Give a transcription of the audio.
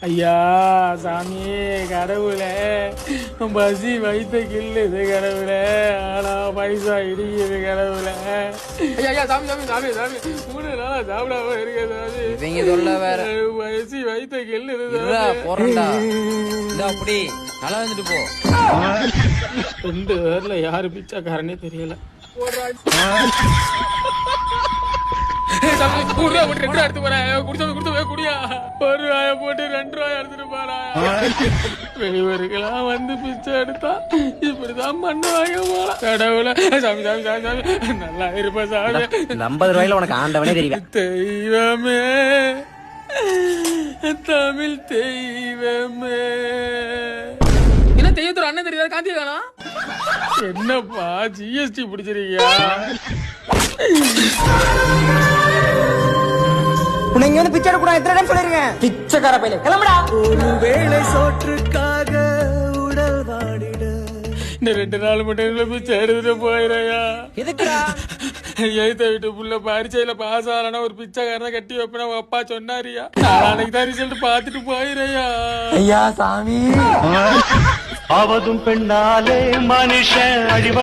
ஐயா சாமி கடவுளே, பசி வைத்த கில்லுது கடவுளே, ஆனா பைசா இடிக்குது கடவுளே. ஐயா சாமி சாமி சாமி சாமி 3 நாளா சாப்பிடாம இருக்க சாமி. இவங்க சொல்ல வேற பசி வைத்த கில்லுது போறா. அப்படி நல்லா வந்துட்டு போ. 2 பேர்ல யாரு பிச்சைக்காரனே தெரியல. எடுத்து போறேன் குடிச்சது குடியா. 1 ரூபாய போட்டு 2 ரூபாய் எடுத்துட்டு போறா. வெளியூருக்கெல்லாம் வந்து பிச்சை எடுத்தா இப்படிதான் பண்ணுவாங்க போல. கடவுள சாமி சாமி சாமி சாமி நல்லா இருப்ப சாமி. 50 ரூபாயில உனக்கு ஆண்டவனே தெரியும். தெய்வமே தமிழ் தெய்வமே. என்ன தெய்வத்தோட அண்ணன் தெரியாத காந்தி வேணா? என்னப்பா ஜிஎஸ்டி பிடிச்சிருக்கியா? உன்னை இங்க வந்து பிச்சை எடுக்கூடாது எத்தனை டைம் சொல்லிருக்கேன். பிச்சைக்கார பையல கிளம்புடா. ஒரு வேளை சோற்றுக்காக உடல் வாடிட. இந்த 2 நாள் மட்டும் பிச்சை எடுத்துட்டு போயிரையா. எதுக்குடா? எழுத்த வீட்டு புள்ள பரீட்சையில பாஸ் ஆகலன்னா ஒரு பிச்சைக்காரனை கட்டி வைப்பேன் உங்க அப்பா சொன்னாரியா. நாளைக்கு தான் ரிசல்ட் பாத்துட்டு போயிரையா. ஐயா சாமி. அவதும் பெண்ணாலே மனுஷன் அழிவ